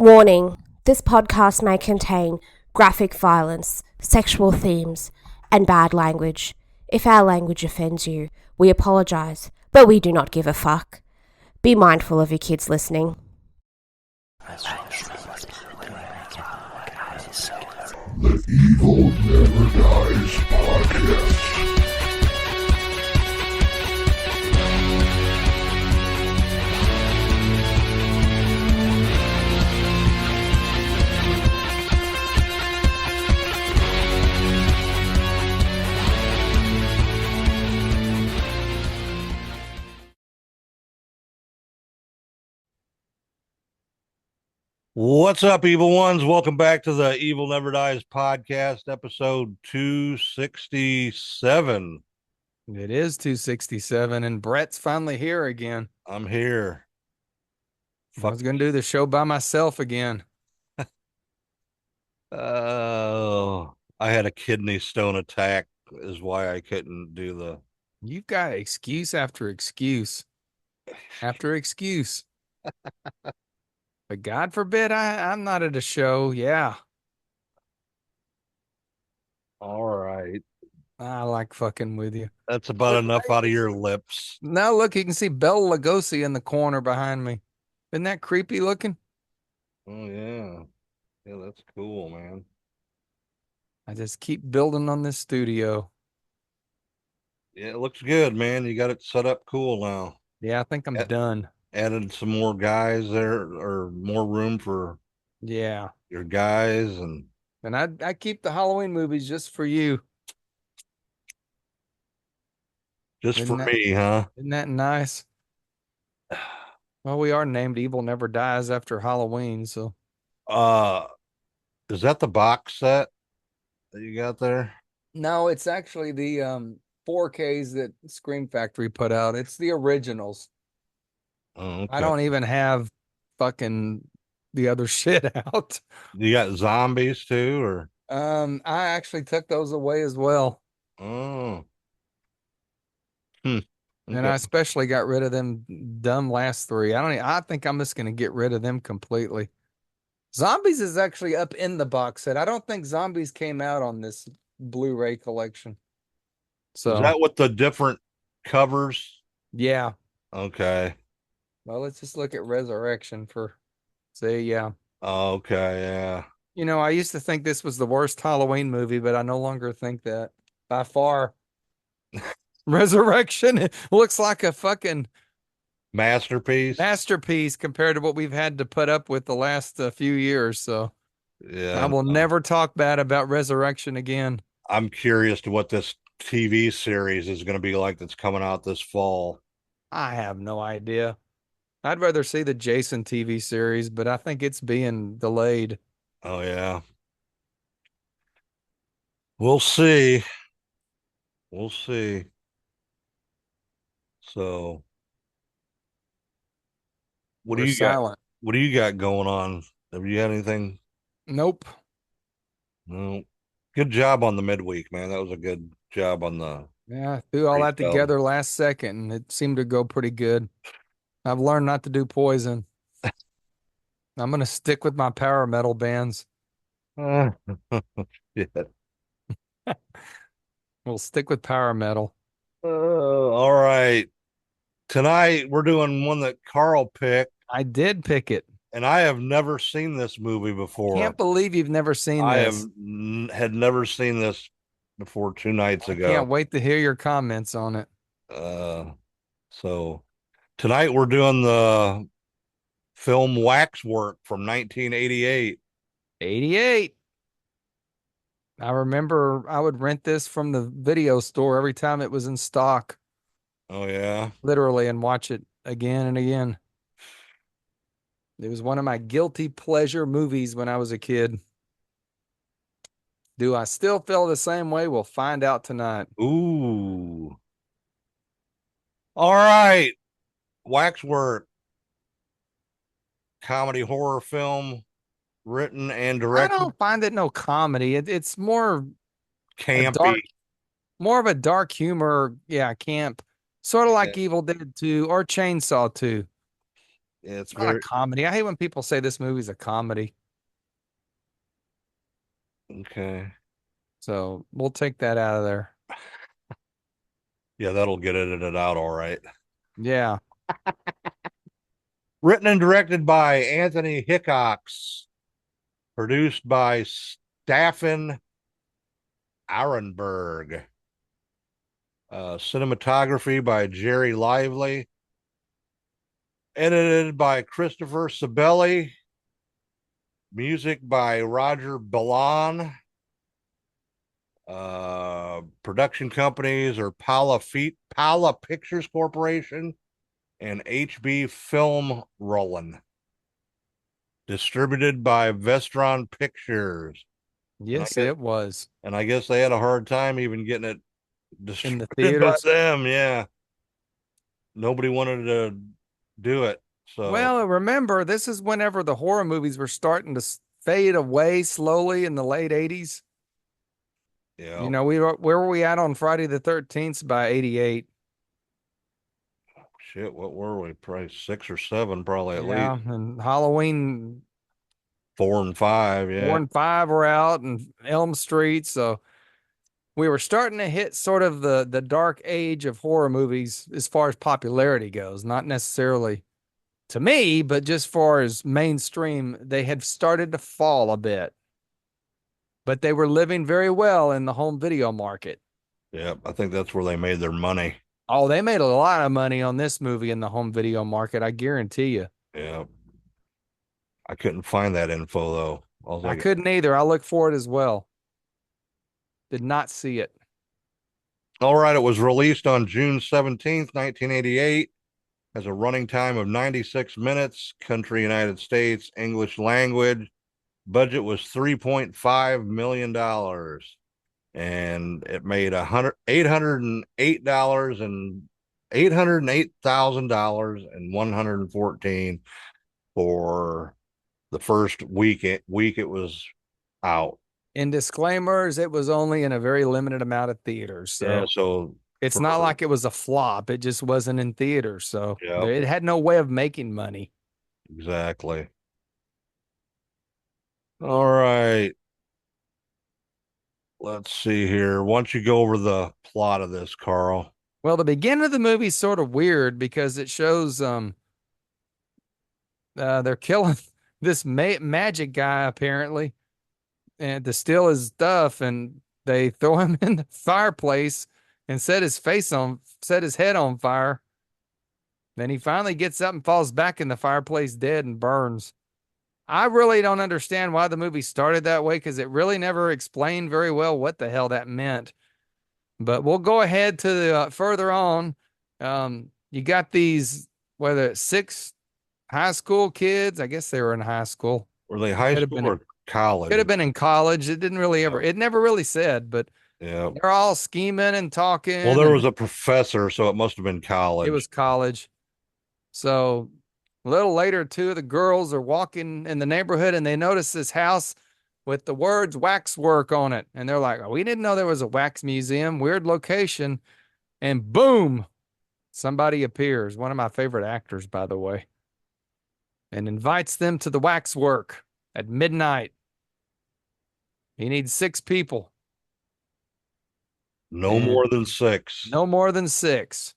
Warning: this podcast may contain graphic violence, sexual themes, and bad language. If our language offends you, we apologize, but we do not give a fuck. Be mindful of your kids listening. The Evil Never Dies podcast. What's up, evil ones? Welcome back to the Evil Never Dies podcast, episode 267. It is 267, and Brett's finally here again. I'm here. I was going to do the show by myself again. I had a kidney stone attack is why I couldn't do the... You've got excuse after excuse after excuse. But God forbid I'm not at a show. Yeah. All right. I like fucking with you. That's about enough out of your lips. Now look, you can see Bela Lugosi in the corner behind me. Isn't that creepy looking? Oh, yeah. Yeah, that's cool, man. I just keep building on this studio. Yeah, it looks good, man. You got it set up cool now. Yeah, I think I'm done. Added some more guys there, or more room for Yeah. your guys, and I keep the Halloween movies just for you. just for me, huh? Isn't that nice? Well, we are named Evil Never Dies after Halloween, so. Is that the box set that you got there? No, it's actually the 4Ks that Scream Factory put out. It's the originals. Oh, okay. I don't even have fucking the other shit out. You got zombies too, or? I actually took those away as well. Oh. And I especially got rid of them dumb last three. I think I'm just gonna get rid of them completely. Zombies is actually up in the box set. I don't think Zombies came out on this Blu-ray collection. So Is that with the different covers? yeah. Okay. Well, let's just look at Resurrection for say, yeah. Okay, yeah. You know, I used to think this was the worst Halloween movie, but I no longer think that. By far. Resurrection looks like a fucking masterpiece compared to what we've had to put up with the last few years. So yeah, I will never talk bad about Resurrection again. I'm curious to what this TV series is going to be like that's coming out this fall. I have no idea. I'd rather see the Jason TV series, but I think it's being delayed. Oh, yeah. We'll see. We'll see. So, what do you got? What do you got going on? Have you had anything? Nope. No. Good job on the midweek, man. That was a good job on the... Yeah, threw all that together last second, and it seemed to go pretty good. I've learned not to do poison. I'm going to stick with my power metal bands. Yeah. We'll stick with power metal. All right. Tonight, we're doing one that Carl picked. I did pick it. And I have never seen this movie before. Can't believe you've never seen this. Had never seen this before 2 nights ago. Can't wait to hear your comments on it. So tonight we're doing the film Waxwork from 1988. 88. I remember I would rent this from the video store every time it was in stock. Oh, yeah? Literally, and watch it again and again. It was one of my guilty pleasure movies when I was a kid. Do I still feel the same way? We'll find out tonight. Ooh. All right. Waxwork. Comedy horror film written and directed. I don't find it no comedy. It's more campy. More of a dark humor. Yeah, camp. Sort of like Evil Dead 2 or Chainsaw 2. It's Not a very comedy. I hate when people say this movie's a comedy. okay. So we'll take that out of there. Yeah, that'll get edited out all right. Yeah. Written and directed by Anthony Hickox, produced by Staffen Arenberg, cinematography by Jerry Lively, edited by Christopher Sibeli, music by Roger Ballon. Production companies are Pala Pictures Corporation and HB Film Rollin. Distributed by Vestron Pictures. Yes, it was. And I guess they had a hard time even getting it In the distributed by theaters. them. Yeah. Nobody wanted to do it. So, Well, remember, this is whenever the horror movies were starting to fade away slowly in the late 80s. yeah. You know, where were we at on Friday the 13th by 88? Shit, what were we? Probably 6 or 7, probably at Yeah, least. and Halloween 4 and 5. Yeah. 4 and 5 were out, and Elm Street. So we were starting to hit sort of the dark age of horror movies as far as popularity goes. Not necessarily to me, but just far as mainstream, they had started to fall a bit. But they were living very well in the home video market. Yeah. I think that's where they made their money. Oh, they made a lot of money on this movie in the home video market, I guarantee you. Yeah. I couldn't find that info though. I was I like, couldn't either. I looked for it as well. Did not see it. all right, it was released on June 17th, 1988. Has a running time of 96 minutes. Country, United States, English language. Budget was $3.5 million. And it made $808 and $808,000 and 114 for the first week it was out. In disclaimers, it was only in a very limited amount of theaters. Yeah, So so it's not like it was a flop. It just wasn't in theaters. So yeah, it had no way of making money. exactly. All right. Let's see here. Why don't you go over the plot of this, Carl? Well, the beginning of the movie is sort of weird because it shows they're killing this magic guy apparently, and to steal his stuff, and they throw him in the fireplace and set his head on fire. Then he finally gets up and falls back in the fireplace dead and burns. I really don't understand why the movie started that way because it really never explained very well what the hell that meant. But we'll go ahead to the further on. You got these, whether it's 6 high school kids. I guess they were in high school. Were they high school or college? Could have been in college. It didn't really it never really said, but yeah, they're all scheming and talking. well, there was a professor, so it must have been college. It was college. So a little later, 2 of the girls are walking in the neighborhood and they notice this house with the words Waxwork on it. And they're like, oh, we didn't know there was a wax museum, weird location. And boom, somebody appears. One of my favorite actors, by the way, and invites them to the waxwork at midnight. He needs 6 people. No more than 6. No more than 6.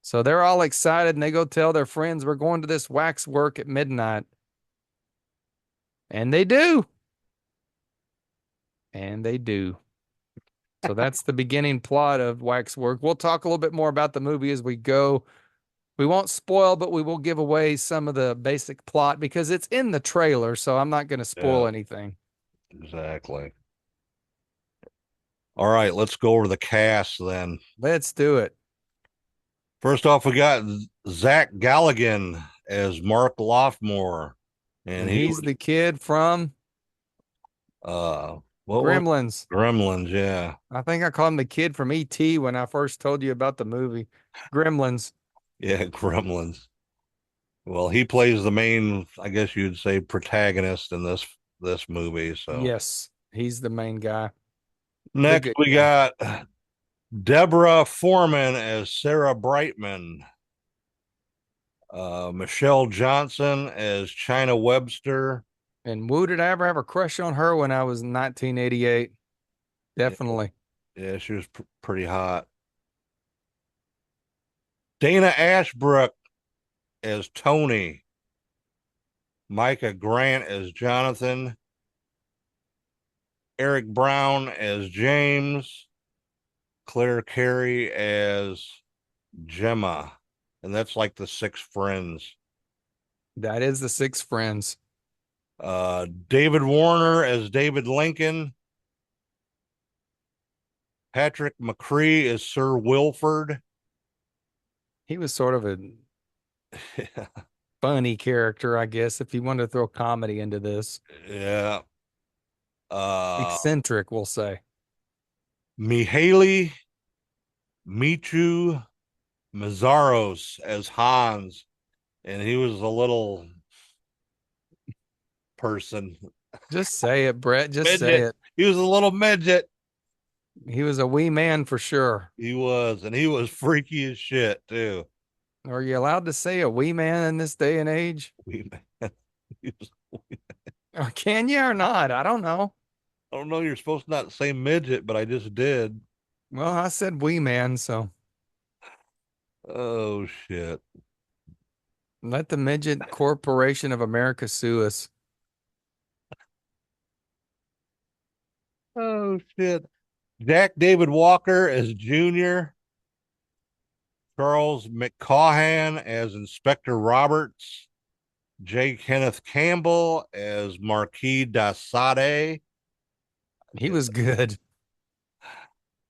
So they're all excited and they go tell their friends, we're going to this waxwork at midnight. And they do. And they do. So that's the beginning plot of Waxwork. We'll talk a little bit more about the movie as we go. We won't spoil, but we will give away some of the basic plot because it's in the trailer. So I'm not going to spoil anything. Exactly. All right, let's go over the cast then. Let's do it. First off, we got Zach Galligan as Mark Loftmore. And he's the kid from Gremlins. Gremlins, yeah. I think I called him the kid from E.T. when I first told you about the movie. Gremlins. Yeah, Gremlins. Well, he plays the main, I guess you'd say, protagonist in this movie. So yes, he's the main guy. Next, we got Deborah Foreman as Sarah Brightman. Michelle Johnson as China Webster. And woo, did I ever have a crush on her when I was in 1988? Definitely. Yeah, she was pretty hot. Dana Ashbrook as Tony. Micah Grant as Jonathan. Eric Brown as James. Claire Carey as Gemma. And that's like the six friends. That is the Six Friends. David Warner as David Lincoln. Patrick McCree as Sir Wilford. He was sort of a funny character, I guess, if you wanted to throw comedy into this. Yeah. Eccentric, we'll say. Mihaly Michu Mazaros as Hans, and he was a little person. Just say it, Brett. Just say Midget. it. He was a little midget. He was a wee man for sure. He was, and he was freaky as shit too. Are you allowed to say a wee man in this day and age? Wee man. He was, Or can you or not? I don't know. I don't know. You're supposed to not say midget, but I just did. Well, I said wee man, so Oh shit. let the Midget Corporation of America sue us. Oh shit. Jack David Walker as Junior. Charles McCaughan as Inspector Roberts. J. Kenneth Campbell as Marquis d'Assade. He was good.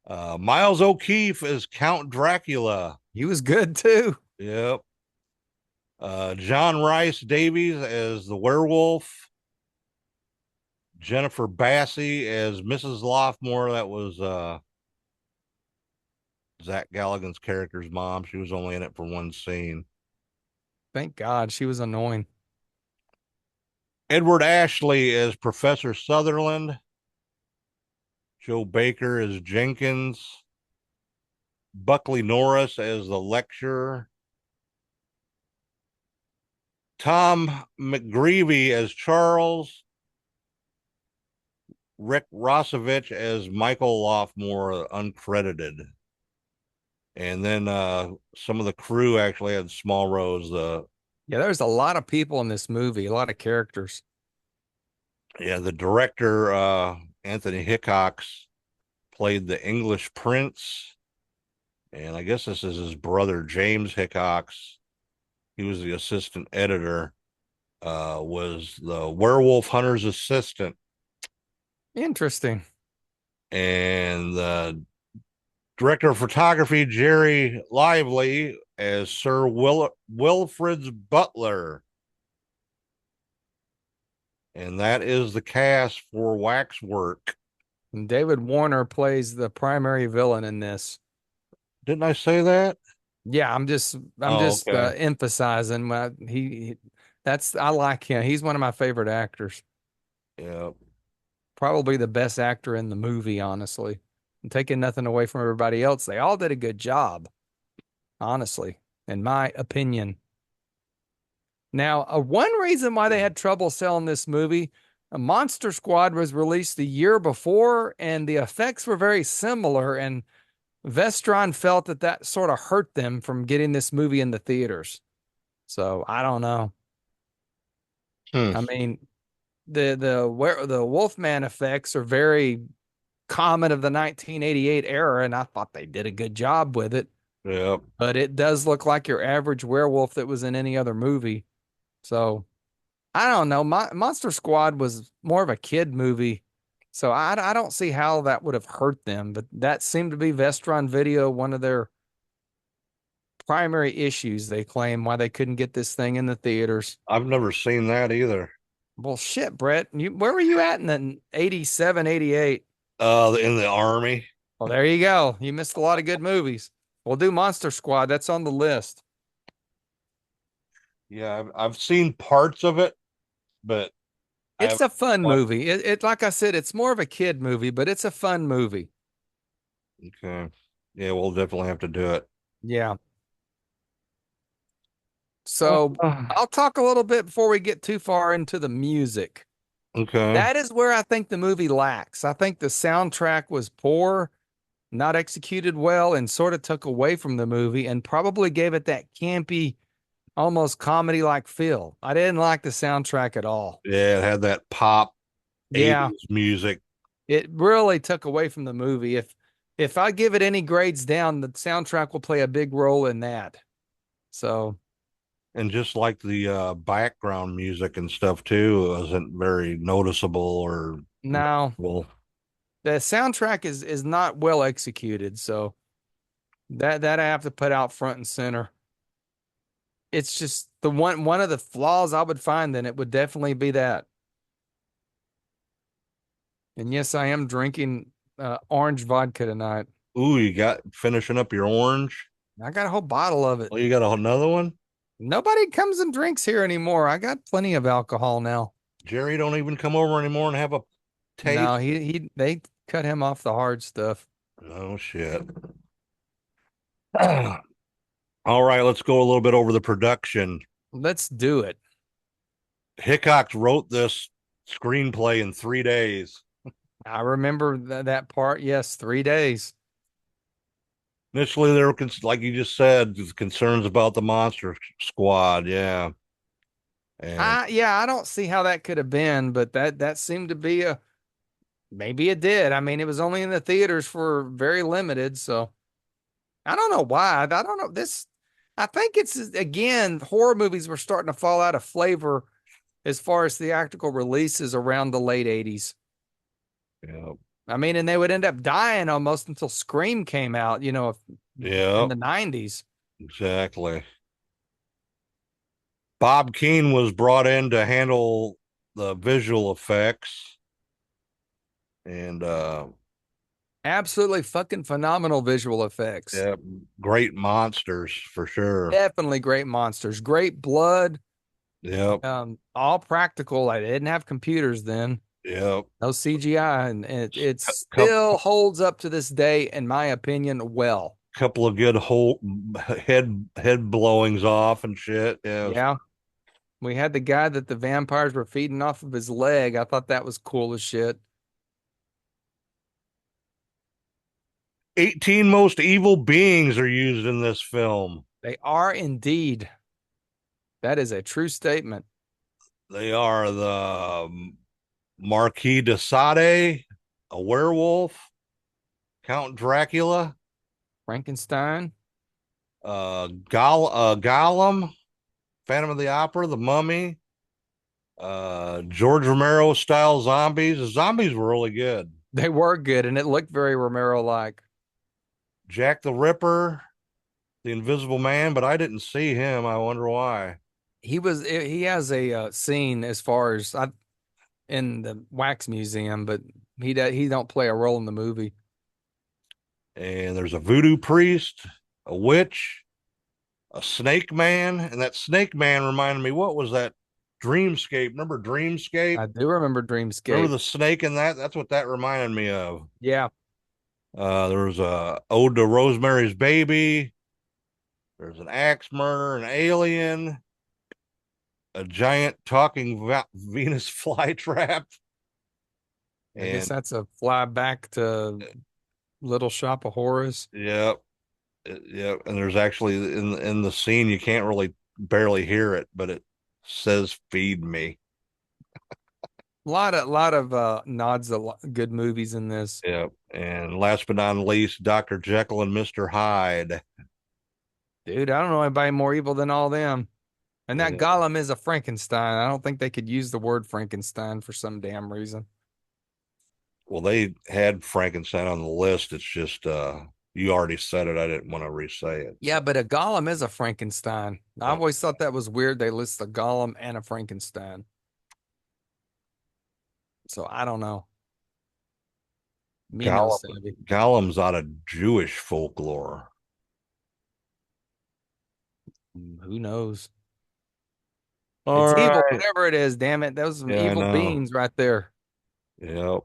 Miles O'Keefe as Count Dracula. He was good too. Yep. John Rice Davies as the werewolf. Jennifer Bassey as Mrs. Loftmore. That was Zach Galligan's character's mom. She was only in it for one scene. Thank God she was annoying. Edward Ashley as Professor Sutherland. Joe Baker as Jenkins. Buckley Norris as the lecturer. Tom McGreevy as Charles. Rick Rossovich as Michael Loftmore, uncredited. And then some of the crew actually had small roles. Yeah, there's a lot of people in this movie, a lot of characters. Yeah, the director, Anthony Hickox, played the English Prince. And I guess this is his brother, James Hickox. He was the assistant editor, was the werewolf hunter's assistant. Interesting. And the director of photography, Jerry Lively, as Sir Wilfrid's butler. And that is the cast for Waxwork. And David Warner plays the primary villain in this. Didn't I say that? Yeah, I'm just Okay. emphasizing I like him. He's one of my favorite actors. Yeah. Probably the best actor in the movie, honestly. And taking nothing away from everybody else. They all did a good job, honestly, in my opinion. Now, one reason why they had trouble selling this movie, Monster Squad was released the year before, and the effects were very similar, and Vestron felt that sort of hurt them from getting this movie in the theaters. So I don't know. I mean, the Wolfman effects are very common of the 1988 era, and I thought they did a good job with it. Yep. But it does look like your average werewolf that was in any other movie. So I don't know. Monster Squad was more of a kid movie. So I don't see how that would have hurt them. But that seemed to be Vestron Video, one of their primary issues, they claim, why they couldn't get this thing in the theaters. I've never seen that either. Well, shit, Brett. Where were you at in the 87, 88? In the Army. Well, there you go. You missed a lot of good movies. We'll do Monster Squad. That's on the list. Yeah, I've seen parts of it, but It's a fun movie. It like I said, it's more of a kid movie, but it's a fun movie. Okay. Yeah, we'll definitely have to do it. Yeah. So I'll talk a little bit before we get too far into the music. Okay. That is where I think the movie lacks. I think the soundtrack was poor, not executed well, and sort of took away from the movie and probably gave it that campy, almost comedy-like feel. I didn't like the soundtrack at all. Yeah, it had that pop Yeah, 80s music. it really took away from the movie. If I give it any grades down, the soundtrack will play a big role in that. So And just like the background music and stuff too, wasn't very noticeable or now well. the soundtrack is not well executed. So that I have to put out front and center. It's just the one of the flaws I would find in it would definitely be that. And yes, I am drinking orange vodka tonight. Ooh, you got finishing up your orange. I got a whole bottle of it. Oh, you got another one? Nobody comes and drinks here anymore. I got plenty of alcohol now. Jerry don't even come over anymore and have a taste. No, they cut him off the hard stuff. Oh shit. All right, let's go a little bit over the production. Let's do it. Hickox wrote this screenplay in 3 days. I remember that part. Yes, 3 days. Initially, there were, like you just said, concerns about the Monster Squad. Yeah. And I don't see how that could have been, but that seemed to be maybe it did. I mean, it was only in the theaters for very limited, so I don't know why. I don't know this. I think it's again, horror movies were starting to fall out of flavor as far as theatrical releases around the late 80s. yeah, I mean, and they would end up dying almost until Scream came out, in the 90s. exactly. Bob Keane was brought in to handle the visual effects. And Absolutely fucking phenomenal visual effects. yeah, great monsters for sure. Definitely great monsters, great blood. Yep. All practical. I didn't have computers then. Yep. No CGI, and it Couple, still holds up to this day, in my opinion, well. couple of good whole head blowings off and shit. Yeah. Yeah. We had the guy that the vampires were feeding off of his leg. I thought that was cool as shit. 18 most evil beings are used in this film. They are indeed. That is a true statement. They are the Marquis de Sade, a werewolf, Count Dracula, Frankenstein. Gollum, Phantom of the Opera, The Mummy, George Romero style zombies. The zombies were really good. They were good, and it looked very Romero-like. Jack the Ripper, the Invisible Man, but I didn't see him. I wonder why. He has a scene as far as in the wax museum, but he don't play a role in the movie. And there's a voodoo priest, a witch, a snake man, and that snake man reminded me, what was that? Dreamscape. Remember Dreamscape? I do remember Dreamscape. Remember the snake in that? That's what that reminded me of. Yeah. There was a Ode to Rosemary's Baby. There's an axe murder, an alien, a giant talking Venus flytrap. I guess that's a fly back to Little Shop of Horrors. Yep. Yep. And there's actually in the scene, you can't really barely hear it, but it says feed me. A lot of nods to good movies in this. Yep. And last but not least, Dr. Jekyll and Mr. Hyde. Dude, I don't know anybody more evil than all them. And that Gollum is a Frankenstein. I don't think they could use the word Frankenstein for some damn reason. Well, they had Frankenstein on the list. It's just you already said it. I didn't want to re-say it. Yeah, but a Gollum is a Frankenstein. I always thought that was weird. They list a Gollum and a Frankenstein. So I don't know. Gollum's out of Jewish folklore. Who knows? All it's right. evil, whatever it is. Damn it, those are evil beings right there. Yep.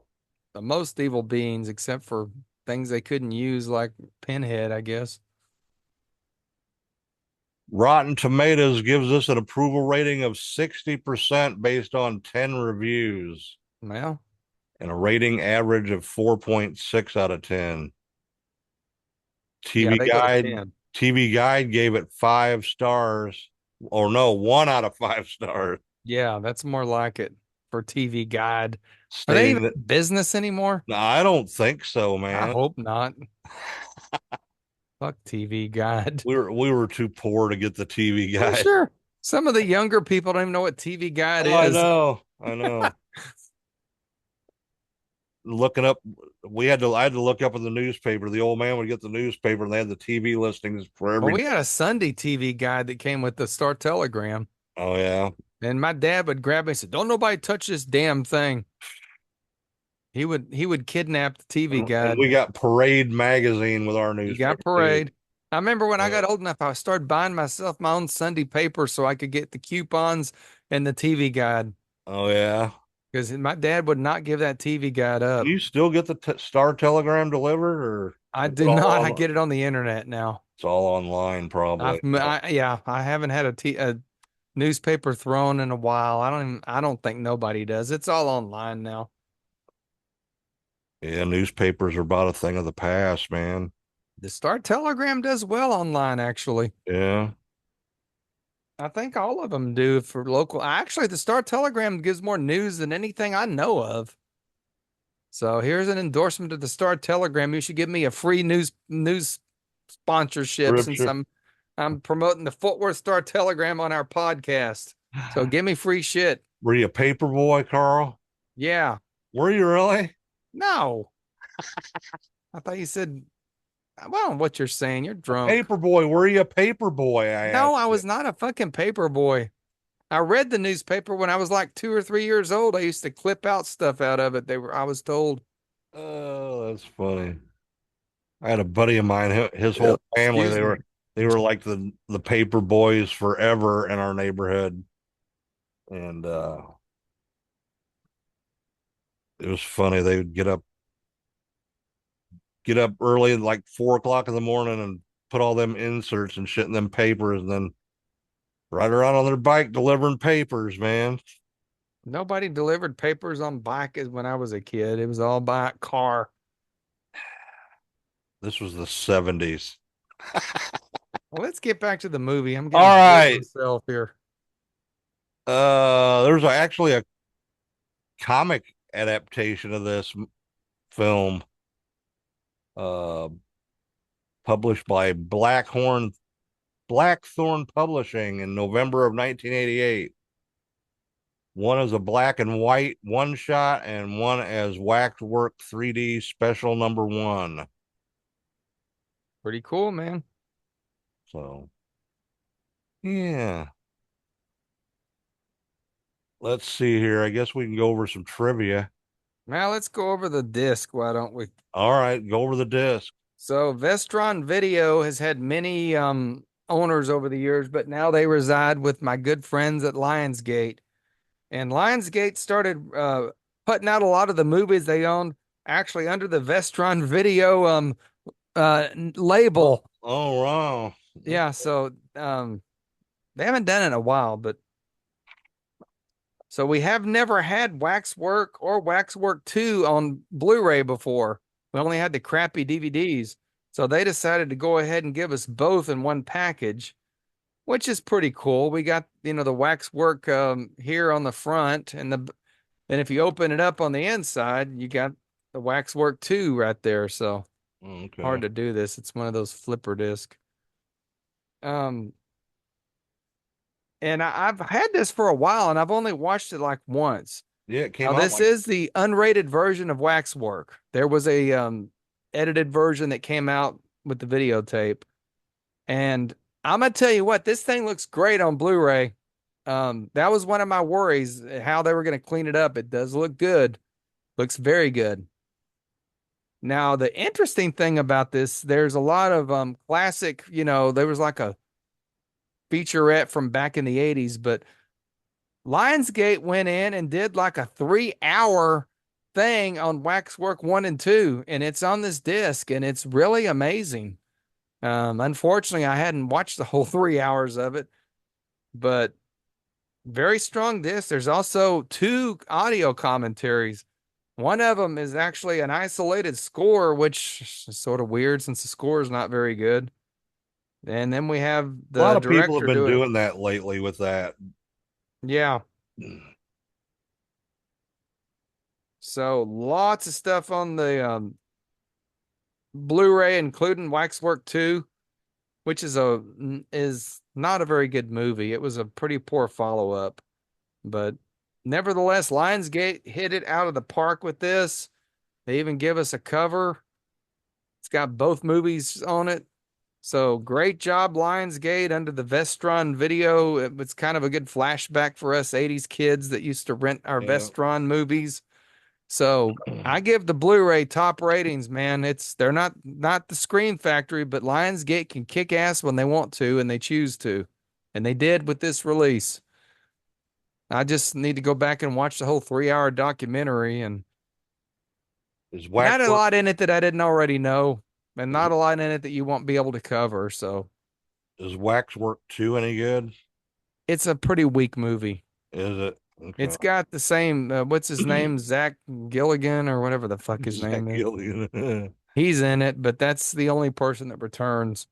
The most evil beings, except for things they couldn't use, like Pinhead, I guess. Rotten Tomatoes gives us an approval rating of 60% based on 10 reviews. Well, and a rating average of 4.6 out of 10. yeah, TV they go to Guide 10. TV Guide gave it 5 stars. Or no, 1 out of 5 stars. Yeah, that's more like it for TV Guide. Are they Stating even that in business anymore? no, I don't think so, I man. hope not. Fuck TV Guide. We were too poor to get the TV I'm Guide. sure some of the younger people don't even know what TV Guide Oh, I is. know. I know. Looking up, I had to look up in the newspaper. The old man would get the newspaper and they had the TV listings for Well, every we day. had a Sunday TV Guide that came with the Star Telegram. Oh, yeah. And my dad would grab me and say, "Don't nobody touch this damn thing." He would kidnap the TV And Guide. we got Parade magazine with our You newspaper. got Parade. I remember when I Yeah. got old enough, I started buying myself my own Sunday paper so I could get the coupons and the TV Guide. Oh, yeah. Because my dad would not give that TV Guide Do up. you still get the Star Telegram delivered, or I is it do all not. I get it on the internet now. It's all online, probably. Yeah, I haven't had a newspaper thrown in a while. I don't think nobody does. It's all online now. Yeah, newspapers are about a thing of the past, man. The Star Telegram does well online, actually. Yeah. I think all of them do for local. Actually, the Star Telegram gives more news than anything I know of. So here's an endorsement of the Star Telegram. You should give me a free news sponsorship since Scripture. I'm promoting the Fort Worth Star Telegram on our podcast. So give me free shit. Were you a paper boy, Carl? Yeah. Were you really? No. I thought you said, well, what you're saying, you're drunk. Paper boy, were you a paper boy? No, I was not a fucking paper boy. I read the newspaper when I was like 2 or 3 years old. I used to clip out stuff out of it. I was told. Oh, that's funny. I had a buddy of mine, his whole family, Excuse me. they were like the paper boys forever in our neighborhood. And it was funny. They would get up early, like 4 o'clock in the morning, and put all them inserts and shit in them papers, and then ride around on their bike delivering papers, man. Nobody delivered papers on bike when I was a kid. It was all by car. This was the 70s. Well, let's get back to the movie. I'm All getting right. myself here. There's actually a comic adaptation of this film, uh, published by Blackthorn Publishing in November of 1988. One is a black and white one shot, and one as Waxwork 3D Special Number 1. Pretty cool, man. So, yeah. Let's see here. I guess we can go over some trivia. Now let's go over the disc, why don't we? All right, go over the disc. So Vestron Video has had many owners over the years, but now they reside with my good friends at Lionsgate. And Lionsgate started putting out a lot of the movies they owned actually under the Vestron Video label. Oh, wow. Yeah, so they haven't done it in a while, but so we have never had Waxwork or Waxwork 2 on Blu-ray before. We only had the crappy DVDs. So they decided to go ahead and give us both in one package, which is pretty cool. We got, the Waxwork here on the front, and if you open it up on the inside, you got the Waxwork 2 right there. So Okay. hard to do this. It's one of those flipper disc. And I've had this for a while, and I've only watched it like once. Yeah, it came Now, out this is the unrated version of Waxwork. There was a edited version that came out with the videotape. And I'm going to tell you what, this thing looks great on Blu-ray. That was one of my worries, how they were going to clean it up. It does look good. Looks very good. Now, the interesting thing about this, there's a lot of classic, there was like a featurette from back in the 80s, but Lionsgate went in and did like a 3-hour thing on Waxwork 1 and 2, and it's on this disc, and it's really amazing. Unfortunately, I hadn't watched the whole 3 hours of it, but very strong disc. There's also 2 audio commentaries. One of them is actually an isolated score, which is sort of weird since the score is not very good. And then we have A lot the of people have director been doing it. doing that lately with that. Yeah. So lots of stuff on the Blu-ray, including Waxwork 2, which is not a very good movie. It was a pretty poor follow-up, but nevertheless, Lionsgate hit it out of the park with this. They even give us a cover. It's got both movies on it. So great job, Lionsgate, under the Vestron video. It was kind of a good flashback for us 80s kids that used to rent our Yeah. Vestron movies. So I give the Blu-ray top ratings, man. They're not the Scream Factory, but Lionsgate can kick ass when they want to and they choose to. And they did with this release. I just need to go back and watch the whole 3-hour documentary, and Is it had a Waxwork lot in it that I didn't already know, and not a lot in it that you won't be able to cover. So is Waxwork 2 any good? it's a pretty weak movie. Is it? Okay. It's got the same, what's his name? Zach Gilligan or whatever the fuck his Zach name is. Gilligan. He's in it, but that's the only person that returns.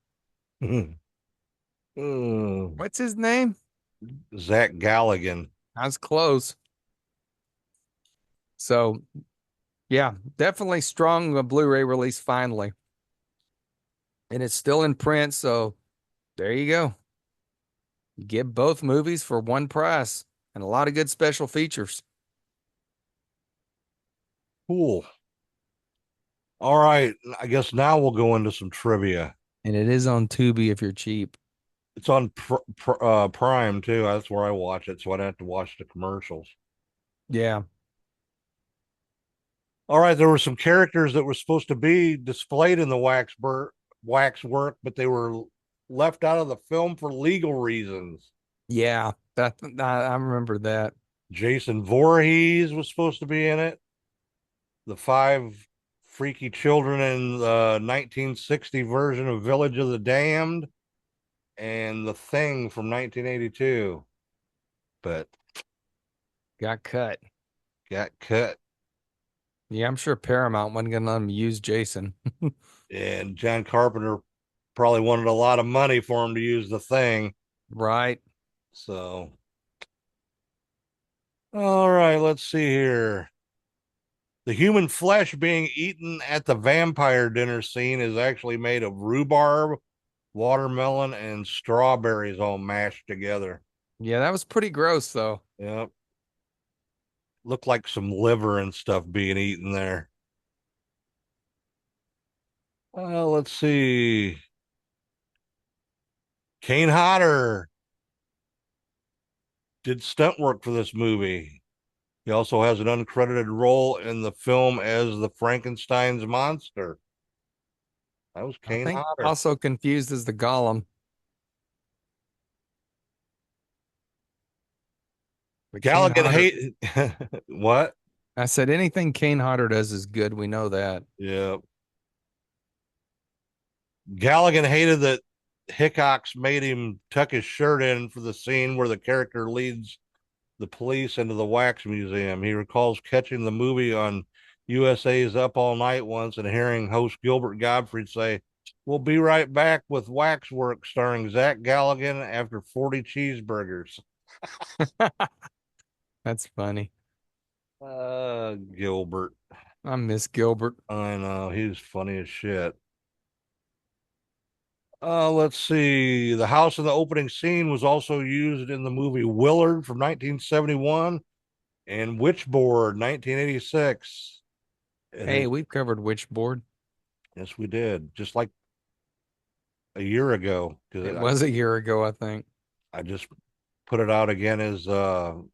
What's his name? Zach Galligan. I was close. So, yeah, definitely strong Blu-ray release finally. And it's still in print, so there you go. You get both movies for one price and a lot of good special features. Cool. All right. I guess now we'll go into some trivia. And it is on Tubi if you're cheap. It's on Prime too. That's where I watch it, so I don't have to watch the commercials. Yeah. All right, there were some characters that were supposed to be displayed in the Waxwork, but they were left out of the film for legal reasons. Yeah. I remember that. Jason Voorhees was supposed to be in it. The 5 freaky children in the 1960 version of Village of the Damned, and The Thing from 1982. But Got cut. got cut. Yeah, I'm sure Paramount wasn't going to let him use Jason. And John Carpenter probably wanted a lot of money for him to use The Thing. Right. So, all right, let's see here. The human flesh being eaten at the vampire dinner scene is actually made of rhubarb, watermelon, and strawberries all mashed together. Yeah, that was pretty gross, though. Yep. Looked like some liver and stuff being eaten there. Let's see. Kane Hodder did stunt work for this movie. He also has an uncredited role in the film as the Frankenstein's monster. That was Kane Hodder. Also confused as the Golem. But Galligan hate what? I said anything Kane Hodder does is good. We know that. Yeah. Galligan hated that Hickox made him tuck his shirt in for the scene where the character leads the police into the wax museum. He recalls catching the movie on USA's Up All Night once and hearing host Gilbert Gottfried say, "We'll be right back with Waxwork starring Zach Galligan after 40 cheeseburgers." That's funny. Gilbert. I miss Gilbert. I know. He's funny as shit. Let's see. The house in the opening scene was also used in the movie Willard from 1971 and Witchboard 1986. Hey, we've covered Witchboard. Yes, we did. Just like a year ago. It was a year ago, I think. I just put it out again as on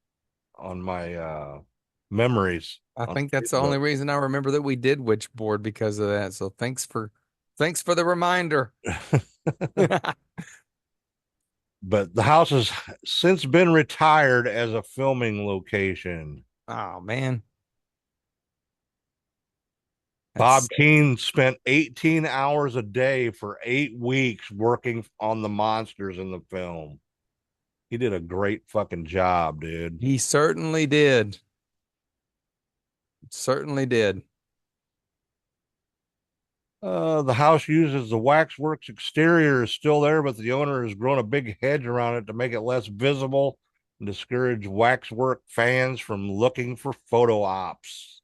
my memories. I think that's the only reason I remember that we did Witchboard, because of that. So thanks for the reminder. But the house has since been retired as a filming location. Oh man. Bob That's Keane spent 18 hours a day for 8 weeks working on the monsters in the film. He did a great fucking job, dude. he certainly did. Certainly did. The house uses the Waxworks exterior is still there, but the owner has grown a big hedge around it to make it less visible and discourage Waxwork fans from looking for photo ops.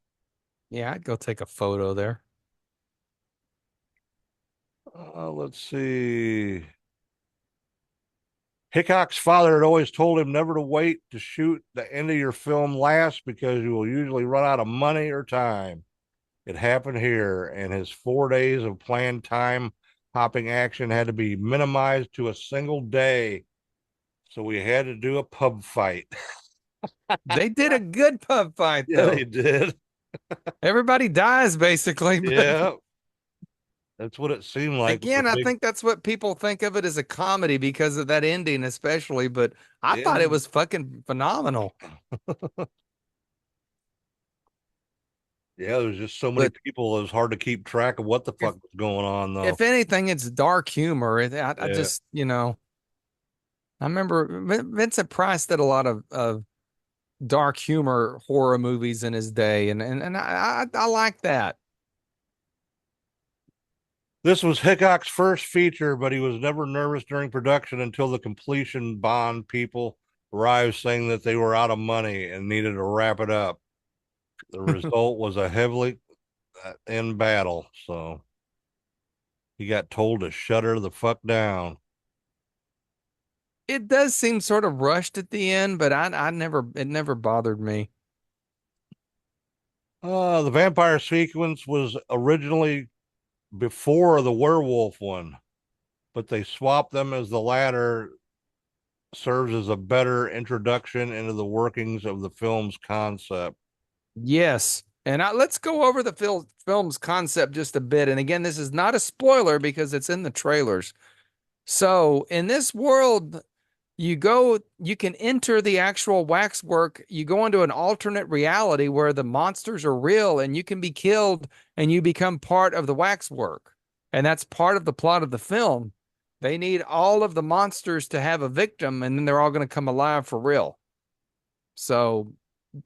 Yeah, I'd go take a photo there. Let's see. Hickok's father had always told him never to wait to shoot the end of your film last because you will usually run out of money or time. It happened here, and his 4 days of planned time hopping action had to be minimized to a single day. So we had to do a pub fight. They did a good pub fight, Yeah, though. they did. Everybody dies, basically. But Yeah, that's what it seemed like. again, I Big, think that's what people think of it as a comedy because of that ending, especially. But I thought yeah, it was fucking phenomenal. yeah. There's just so many But people. It was hard to keep track of what the if fuck was going on, though. if anything, it's dark humor. I Yeah, just, I remember Vincent Price did a lot of dark humor horror movies in his day, and I like that. this was Hickok's first feature, but he was never nervous during production until the completion bond people arrived, saying that they were out of money and needed to wrap it up. The result was a heavily in battle, so he got told to shut her the fuck down. It does seem sort of rushed at the end, but it never bothered me. The vampire sequence was originally before the werewolf one, but they swapped them as the latter serves as a better introduction into the workings of the film's concept. Yes. And let's go over the film's concept just a bit. And again, this is not a spoiler because it's in the trailers. So, in this world, you can enter the actual waxwork. You go into an alternate reality where the monsters are real and you can be killed and you become part of the waxwork. And that's part of the plot of the film. They need all of the monsters to have a victim and then they're all going to come alive for real. So,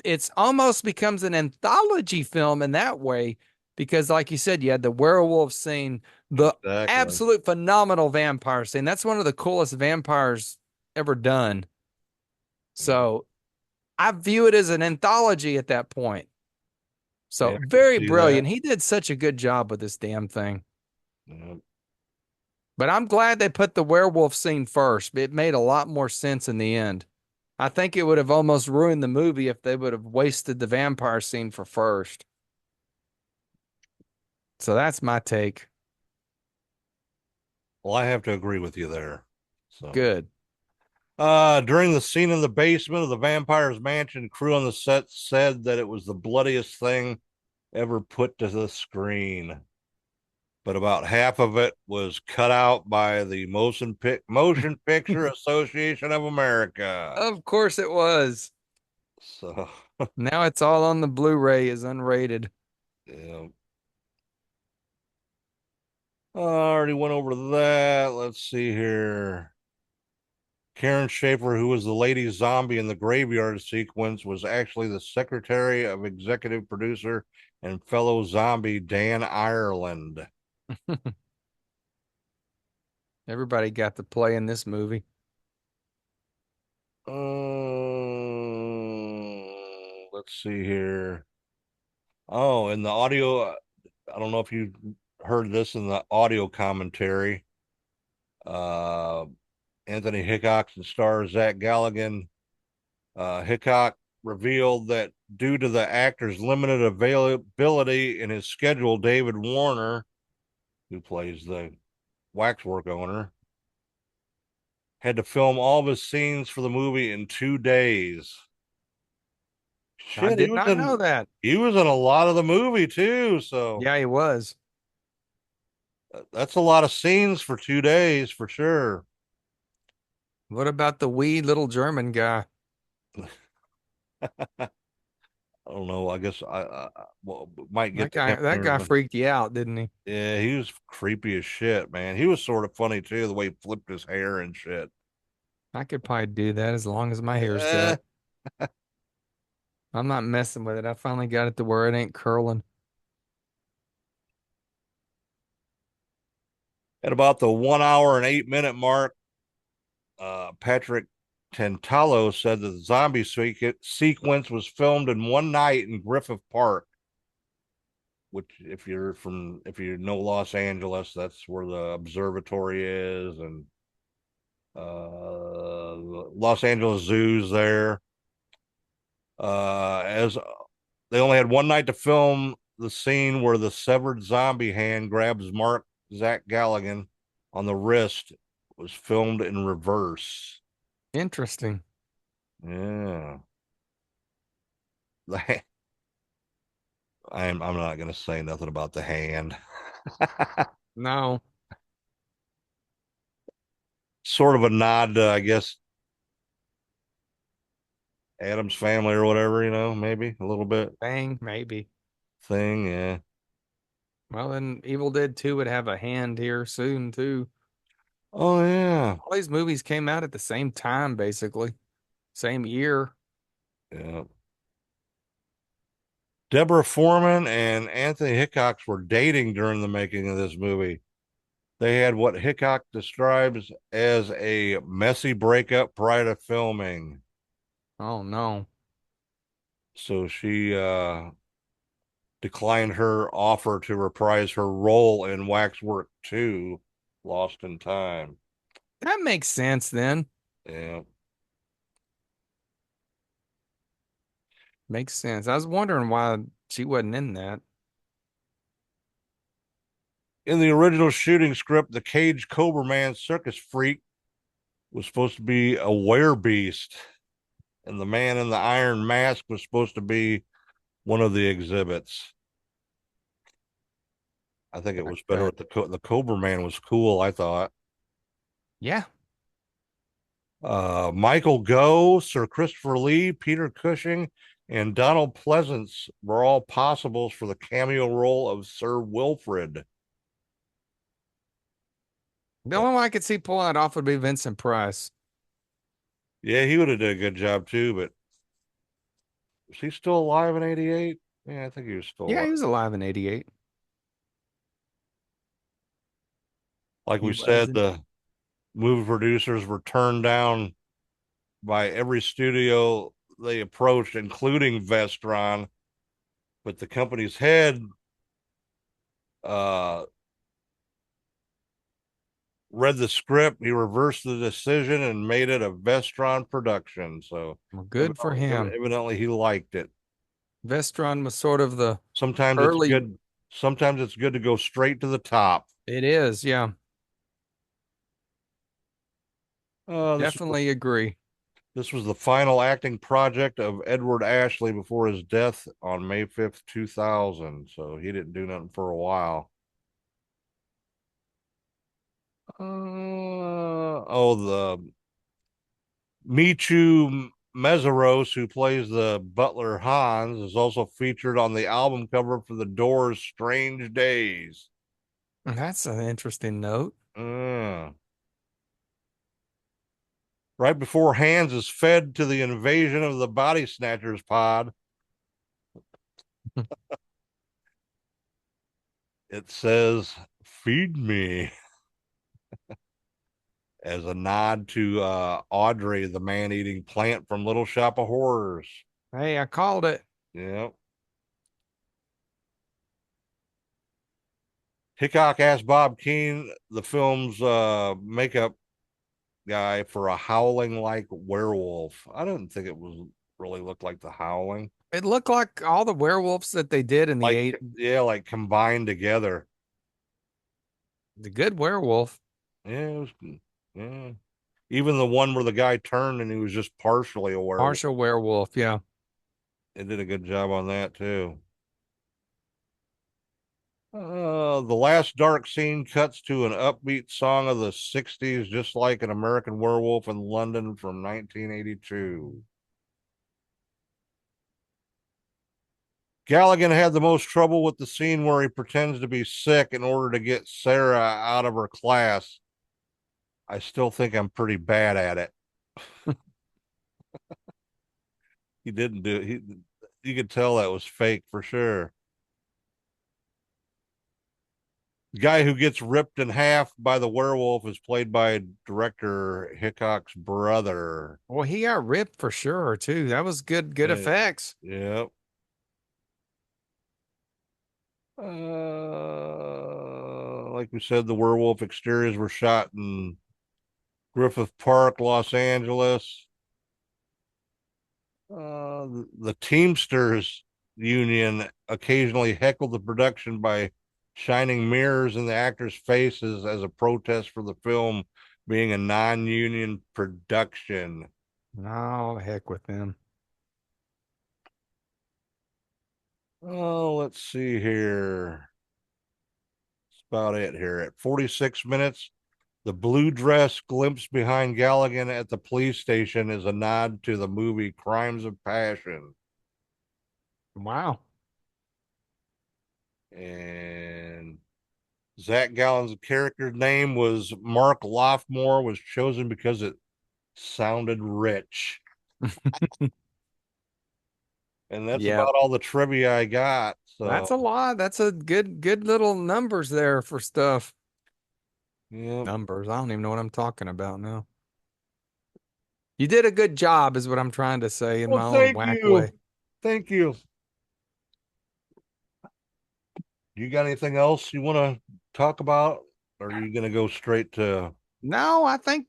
it's almost becomes an anthology film in that way because like you said you had the werewolf scene, the Exactly. absolute phenomenal vampire scene. That's one of the coolest vampires ever done. So I view it as an anthology at that point. Yeah, So I can very see that. brilliant. He did such a good job with this damn thing. Yeah. But I'm glad they put the werewolf scene first. It made a lot more sense in the end. I think it would have almost ruined the movie if they would have wasted the vampire scene for first. So that's my take. Well, I have to agree with you there. So, Good. during the scene in the basement of the vampire's mansion, crew on the set said that it was the bloodiest thing ever put to the screen. But about half of it was cut out by the Motion Picture Association of America. Of course it was. So, Now it's all on the Blu-ray is unrated. yeah. I already went over that. Let's see here. Karen Schaefer, who was the lady zombie in the graveyard sequence, was actually the secretary of executive producer and fellow zombie Dan Ireland. Everybody got to play in this movie. Let's see here. Oh, in the audio, I don't know if you heard this in the audio commentary. Uh, Anthony Hickok and star Zach Galligan. Hickok revealed that due to the actor's limited availability in his schedule, David Warner, who plays the Waxwork owner, had to film all of his scenes for the movie in 2 days. I Shit, did not know that. he was in a lot of the movie too, so Yeah, he was. that's a lot of scenes for 2 days for sure. What about the wee little German guy? I don't know. I guess well, might get to him That here, guy but freaked you out, didn't he? yeah, he was creepy as shit, man. He was sort of funny too, the way he flipped his hair and shit. I could probably do that as long as my hair's Eh. cut. I'm not messing with it. I finally got it to where it ain't curling. At about the 1 hour and 8 minute mark, Patrick Tantalo said that the zombie sequence was filmed in one night in Griffith Park, which if you know Los Angeles, that's where the observatory is, and Los Angeles Zoo's there. As they only had one night to film the scene where the severed zombie hand grabs Mark Zach Galligan on the wrist, was filmed in reverse. Interesting. Yeah. I'm not gonna say nothing about the hand. No. Sort of a nod to, I guess, Adam's family or whatever, maybe a little bit Bang, maybe. thing. Yeah. Well, then Evil Dead 2 would have a hand here soon, too. Oh yeah. All these movies came out at the same time, basically. Same year. Yeah. Deborah Foreman and Anthony Hickox were dating during the making of this movie. They had what Hickok describes as a messy breakup prior to filming. Oh, no. So she declined her offer to reprise her role in Waxwork 2, Lost in Time. That makes sense then. Yeah. Makes sense. I was wondering why she wasn't in that. In the original shooting script, the Cage Cobra Man circus freak was supposed to be a werebeast, and the man in the iron mask was supposed to be one of the exhibits. I think it was better Okay. with the Cobra Man was cool, I thought. Yeah. Michael Gough, Sir Christopher Lee, Peter Cushing, and Donald Pleasance were all possibles for the cameo role of Sir Wilfrid. The only one I could see pulling it off would be Vincent Price. Yeah, he would have done a good job too, but was he still alive in 88? Yeah, I think he was still Yeah, alive. he was alive in 88. Like He we said, wasn't. the movie producers were turned down by every studio they approached, including Vestron. But the company's head uh, read the script, he reversed the decision and made it a Vestron production. So Well, good for him. evidently he liked it. Vestron was sort of the Sometimes it's early. good. Sometimes it's good to go straight to the top. It is, yeah. This Definitely agree. This was the final acting project of Edward Ashley before his death on May 5th, 2000. So he didn't do nothing for a while. The Michu Meseros, who plays the butler Hans, is also featured on the album cover for the Doors' Strange Days. That's an interesting note. Right before Hans is fed to the invasion of the Body Snatchers pod, it says, "Feed me," as a nod to Audrey, the man-eating plant from Little Shop of Horrors. Hey, I called it. Yeah. Hickok asked Bob Keane, the film's makeup guy, for a howling like werewolf. I didn't think it was really looked like the howling. It looked like all the werewolves that they did in the Like, yeah, like combined together. The good werewolf. Yeah, it was, yeah. Even the one where the guy turned and he was just partially a werewolf. Partial werewolf, yeah. They did a good job on that too. The last dark scene cuts to an upbeat song of the 60s, just like An American Werewolf in London from 1982. Galligan had the most trouble with the scene where he pretends to be sick in order to get Sarah out of her class. I still think I'm pretty bad at it. He didn't do it. You could tell that was fake for sure. The guy who gets ripped in half by the werewolf is played by director Hickok's brother. Well, he got ripped for sure too. That was good effects. Yep. Like we said, the werewolf exteriors were shot in Griffith Park, Los Angeles. The Teamsters Union occasionally heckled the production by shining mirrors in the actors' faces as a protest for the film being a non-union production. No, heck with them. Oh, let's see here. That's about it here. At 46 minutes, the blue dress glimpse behind Galligan at the police station is a nod to the movie Crimes of Passion. Wow. And Zach Gallen's character's name was Mark Loftmore, was chosen because it sounded rich. And that's about all the trivia I got. So that's a lot. That's a good little numbers there for stuff. yeah. Numbers. I don't even know what I'm talking about now. You did a good job, is what I'm trying to say in my own whack way. Thank you. You got anything else you want to talk about? Or are you going to go straight to? No, I think,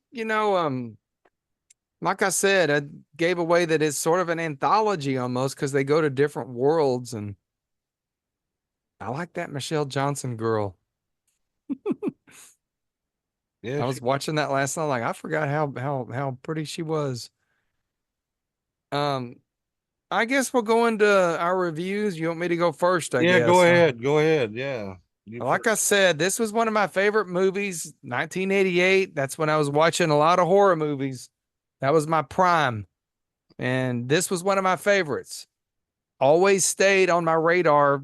like I said, I gave away that it's sort of an anthology almost because they go to different worlds, and I like that Michelle Johnson girl. Yeah, I was watching that last night, like I forgot how pretty she was. I guess we'll go into our reviews. You want me to go first, I guess? go ahead. Go ahead. Yeah. Like I said, this was one of my favorite movies, 1988. That's when I was watching a lot of horror movies. That was my prime. And this was one of my favorites. Always stayed on my radar,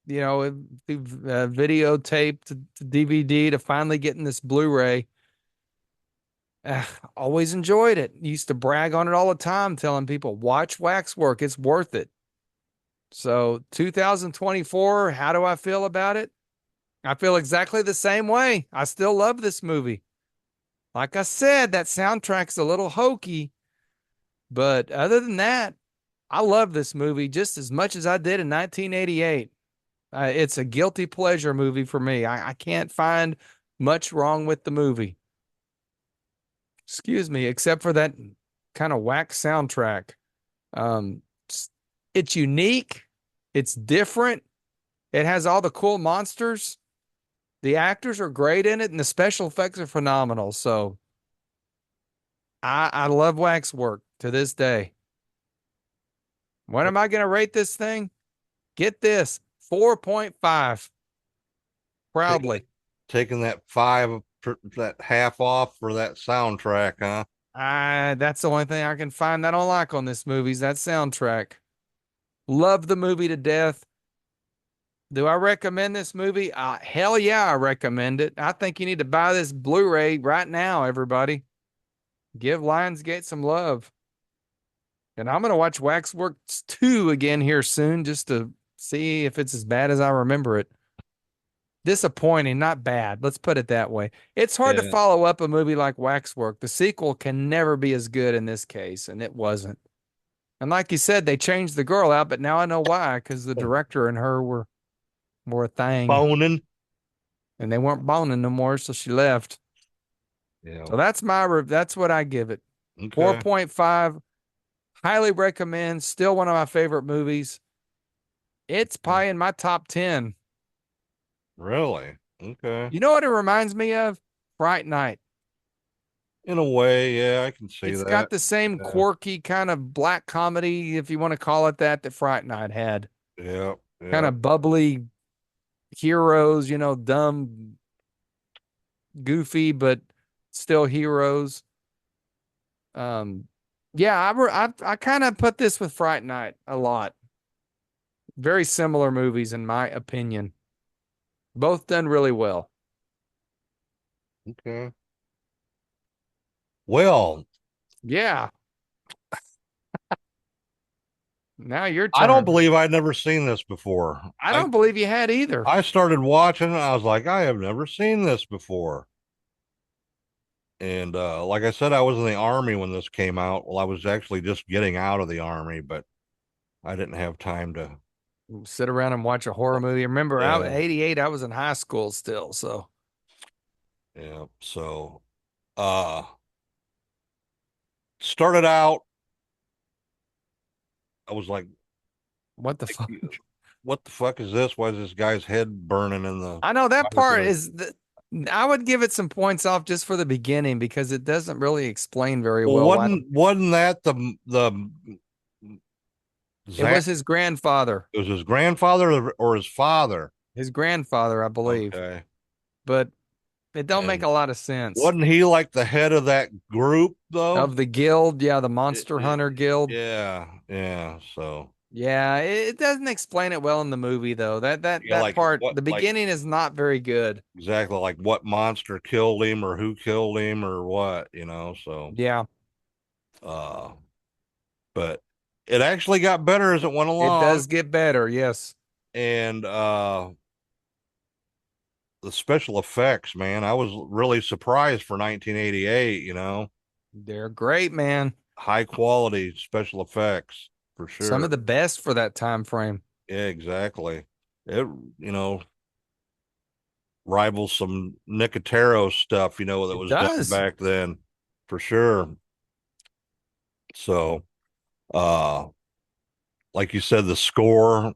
through videotape to DVD to finally getting this Blu-ray. Always enjoyed it. Used to brag on it all the time, telling people, watch Waxwork. It's worth it. So 2024, how do I feel about it? I feel exactly the same way. I still love this movie. Like I said, that soundtrack's a little hokey, but other than that, I love this movie just as much as I did in 1988. It's a guilty pleasure movie for me. I can't find much wrong with the movie. Excuse me, except for that kind of whack soundtrack. It's unique. It's different. It has all the cool monsters. The actors are great in it, and the special effects are phenomenal. So I love Waxwork to this day. What am I going to rate this thing? Get this, 4.5. Proudly. Taking that that half off for that soundtrack, huh? That's the only thing I can find I don't like on this movie is that soundtrack. Love the movie to death. Do I recommend this movie? Hell yeah, I recommend it. I think you need to buy this Blu-ray right now, everybody. Give Lionsgate some love. And I'm going to watch Waxwork 2 again here soon just to see if it's as bad as I remember it. Disappointing, not bad. Let's put it that way. It's hard to follow up a movie like Waxwork. The sequel can never be as good in this case, and it wasn't. And like you said, they changed the girl out, but now I know why, because the director and her were a thing. Boning. And they weren't boning no more, so she left. Yeah. So that's what I give it. Okay. 4.5. Highly recommend. Still one of my favorite movies. It's probably in my top 10. Really? Okay. You know what it reminds me of? Fright Night. In a way, yeah, I can see that. It's got the same quirky kind of black comedy, if you want to call it that Fright Night had. Yeah. Kind of bubbly heroes, dumb, goofy, but still heroes. Yeah, I kind of put this with Fright Night a lot. Very similar movies, in my opinion. Both done really well. Okay. Well, Yeah. Now your I don't turn. believe I'd never seen this before. I don't believe you had either. I started watching and I was like, I have never seen this before. And like I said, I was in the army when this came out. Well, I was actually just getting out of the army, but I didn't have time to. Sit around and watch a horror movie. Remember, out Yeah, 88, I was in high school still. So yeah. So, uh, started out. I was like, what the fuck? what the fuck is this? Why is this guy's head burning in the I know that part fireplace? is I would give it some points off just for the beginning because it doesn't really explain very Well, well why wasn't that the it was Zach? his grandfather. It was his grandfather or his father. His grandfather, I believe. Okay. But it don't make And a lot of sense. wasn't he like the head of that group though? Of the guild, yeah, the It- Monster it- Hunter Guild. yeah, yeah. So Yeah, it doesn't explain it well in the movie though. yeah, That like part, what, the like beginning is not very good. exactly like what monster killed him or who killed him or what, you know. So, Yeah, uh, but it actually got better as it went it along, does get better. Yes. and the special effects, man, I was really surprised for 1988. You know, They're great, man. high quality special effects for Some of sure. the best for that time frame. Yeah, exactly. It, you know, rivals some Nicotero stuff, you know, that It was done does. back then for sure. So, uh, like you said, the score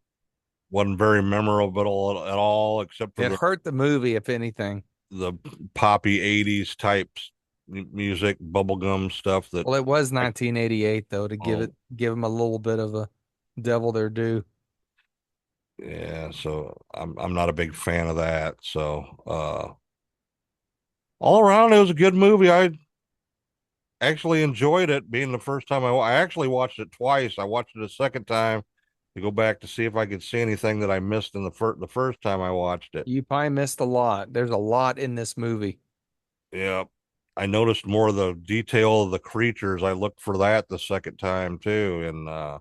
wasn't very memorable at all, except for It hurt the movie, if anything. the poppy 80s types music, bubblegum stuff that Well, it was I, 1988 though, to oh, give them a little bit of a devil their due. yeah, so I'm not a big fan of that. So, all around, it was a good movie. I actually enjoyed it being the first time I actually watched it twice. I watched it a second time to go back to see if I could see anything that I missed in the first time I watched it. You probably missed a lot. There's a lot in this movie. Yeah. I noticed more of the detail of the creatures. I looked for that the second time too. And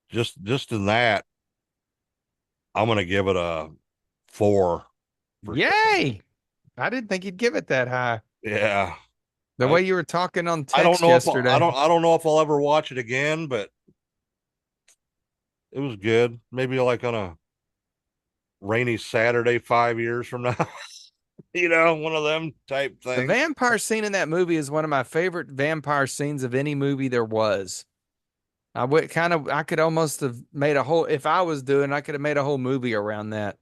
just in that, I'm gonna give it a 4 for sure. Yay! I didn't think you'd give it that high. Yeah. The I, way you were talking on I don't text know if yesterday. I don't know if I'll ever watch it again, but it was good. Maybe like on a rainy Saturday 5 years from now. You know, one of them type The things. vampire scene in that movie is one of my favorite vampire scenes of any movie there was. I could almost have made a whole, if I was doing, I could have made a whole movie around that.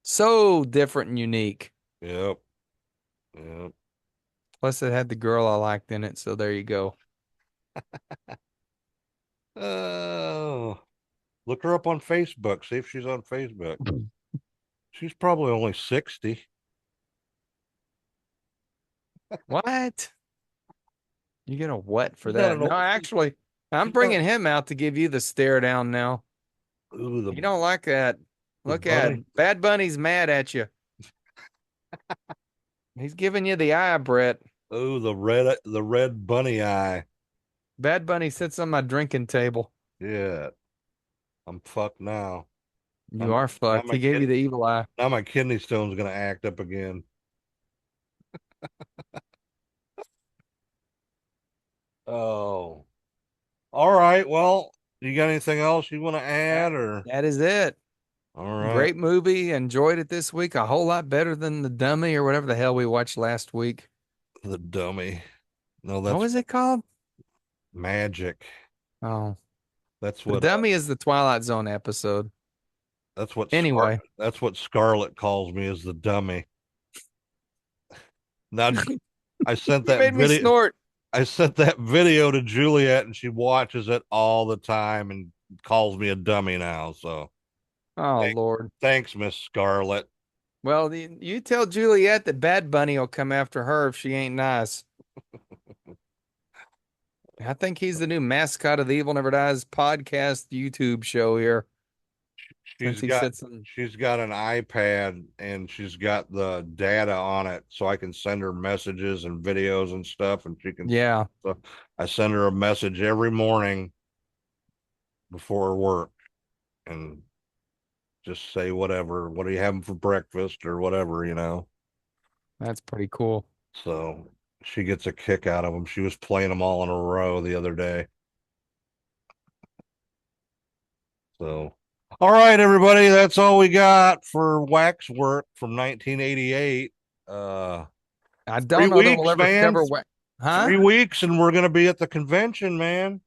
So different and unique. Yep. Yep. Plus, it had the girl I liked in it. So there you go. Oh, look her up on Facebook. See if she's on Facebook. She's probably only 60. What? You get a what for She's not that? an No, old. actually, I'm She's not. bringing him out to give you the stare down now. Ooh, You don't like that. the Look at bunny. Bad Bunny's mad at you. He's giving you the eye, Brett. Ooh, the red bunny eye. Bad Bunny sits on my drinking table. Yeah, I'm fucked now. Now You are fucked. He gave you the evil eye. now my kidney stone's gonna act up again. Oh, all right. Well, you got anything else you want to add or? That is it. All right, Great movie. Enjoyed it this week. A whole lot better than The Dummy or whatever the hell we watched last week. the dummy. No, What that's was it called? magic. Oh, That's The what Dummy is the Twilight Zone episode. Anyway, That's what Scarlett calls me is the dummy. Now I sent you that made me video. snort. I sent that video to Juliet, and she watches it all the time and calls me a dummy now. So Oh, thank, Lord. thanks, Miss Scarlett. Well, you tell Juliet that Bad Bunny will come after her if she ain't nice. I think he's the new mascot of the Evil Never Dies podcast YouTube show here. She's he got said something. she's got an iPad and she's got the data on it, so I can send her messages and videos and stuff, and she can. Yeah. So I send her a message every morning before work, and just say whatever. What are you having for breakfast or whatever, you know? That's pretty cool. So she gets a kick out of them. She was playing them all in a row the other day. So, all right, everybody, that's all we got for Waxwork from 1988. I Three don't know that we'll weeks, ever man. cover what, huh? 3 weeks, and we're gonna be at the convention, man.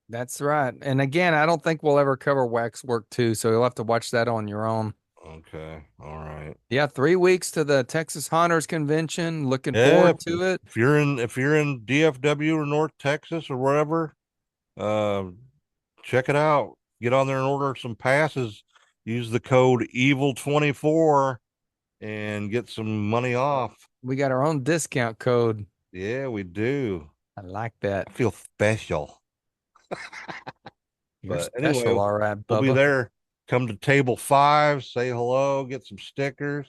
That's right. And again, I don't think we'll ever cover Waxwork 2, so you'll have to watch that on your own. Okay, all right. Yeah, 3 weeks to the Texas Haunters Convention. Looking Yeah, forward to it. if you're in DFW or North Texas or wherever, uh, check it out. Get on there and order some passes. Use the code EVIL24 and get some money off. We got our own discount code. Yeah, we do. I like that. I feel special. You're But special, anyway, all right, we'll be Bubba. there. Come to table 5, say hello, get some stickers,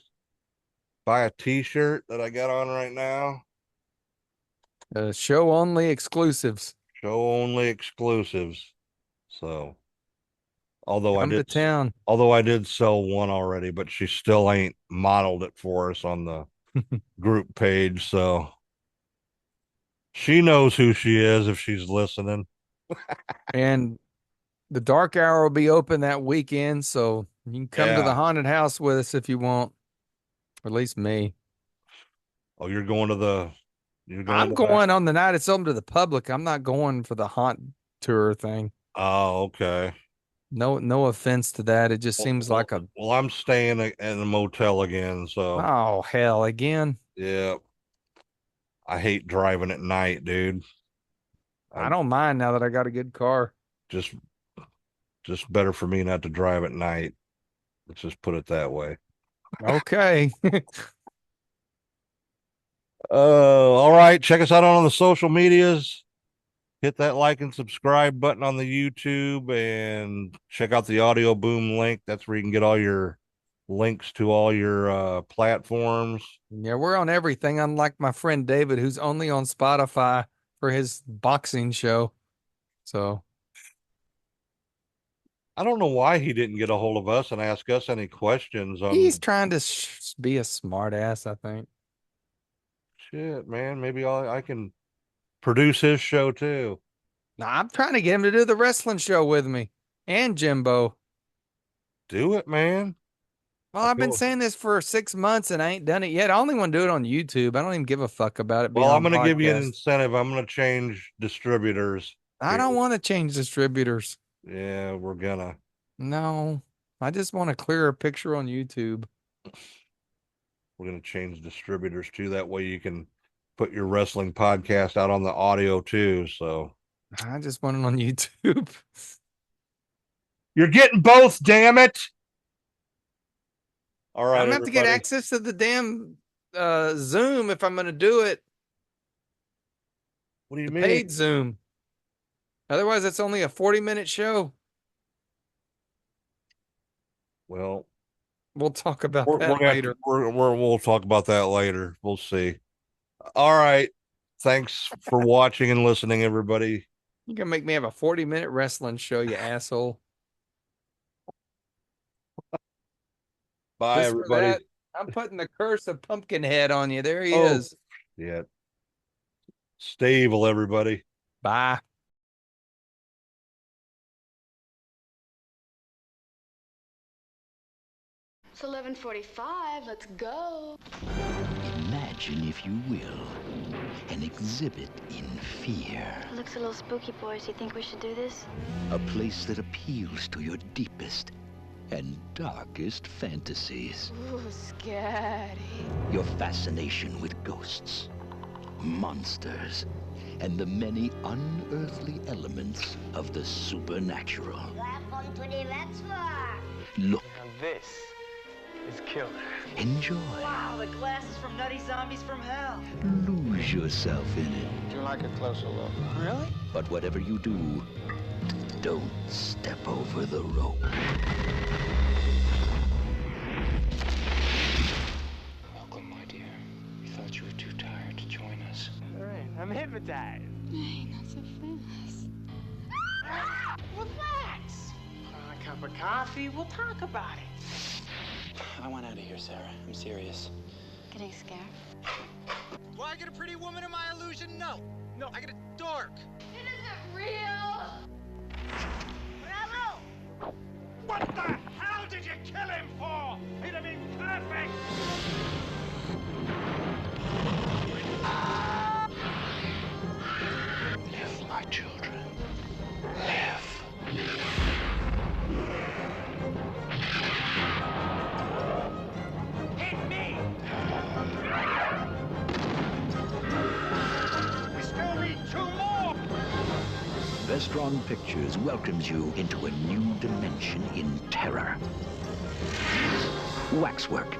buy a t-shirt that I got on right now. Show only exclusives. Show only exclusives. So although Come to town. I did sell one already, but she still ain't modeled it for us on the group page. So she knows who she is if she's listening. And the dark hour will be open that weekend, so you can come to the haunted house with us if you want. Or at least me. Oh, you're going to the I'm going on the night it's open to the public. I'm not going for the haunt tour thing. Oh, okay. No offense to that. It just seems like a. Well, I'm staying in a motel again, so. Oh, hell, again. Yeah. I hate driving at night, dude. I don't mind now that I got a good car. Just better for me not to drive at night. Let's just put it that way. Okay. All right. Check us out on the social medias. Hit that like and subscribe button on the YouTube and check out the Audio Boom link. That's where you can get all your links to all your platforms. Yeah, we're on everything, unlike my friend David, who's only on Spotify for his boxing show. So I don't know why he didn't get a hold of us and ask us any questions. He's trying to be a smart ass, I think. Shit, man. Maybe I can produce his show too. No, I'm trying to get him to do the wrestling show with me and Jimbo. Do it, man. Well, I've been saying this for 6 months and I ain't done it yet. I only want to do it on YouTube. I don't even give a fuck about it. Well, I'm going to give you an incentive. I'm going to change distributors. I don't want to change distributors. Yeah, we're gonna. No, I just want a clearer picture on YouTube. We're going to change distributors too. That way you can put your wrestling podcast out on the audio too. So I just want it on YouTube. You're getting both, damn it. All right. I'm going to have to get access to the damn Zoom if I'm going to do it. What do you mean? Paid Zoom. Otherwise, it's only a 40-minute show. Well, we'll talk about that later. We'll talk about that later. We'll see. All right. Thanks for watching and listening, everybody. You can make me have a 40-minute wrestling show, you asshole. Bye, everybody. I'm putting the curse of Pumpkinhead on you. There he is. Yeah. Stay evil, everybody. Bye. It's 11:45. Let's go. Imagine, if you will, an exhibit in fear. It looks a little spooky, boys. You think we should do this? A place that appeals to your deepest and darkest fantasies. Ooh, scary. Your fascination with ghosts, monsters, and the many unearthly elements of the supernatural. Welcome to the Waxwork. Look. Now this is killer. Enjoy. Wow, the glasses from Nutty Zombies from Hell. Lose yourself in it. Would you like a closer look? Really? But whatever you do, Don't step over the rope. Welcome, my dear. We thought you were too tired to join us. All right, I'm hypnotized. Hey, not so fast. Relax. Put on a cup of coffee. We'll talk about it. I want out of here, Sarah. I'm serious. Getting scared? Do I get a pretty woman in my illusion? No. No, I get a dork. It isn't real! Bravo! What the hell did you kill him for? He'd have been perfect! Live, my children. Live. Hit me! We still need 2 more! Vestron Pictures welcomes you into a new dimension in terror. Waxwork,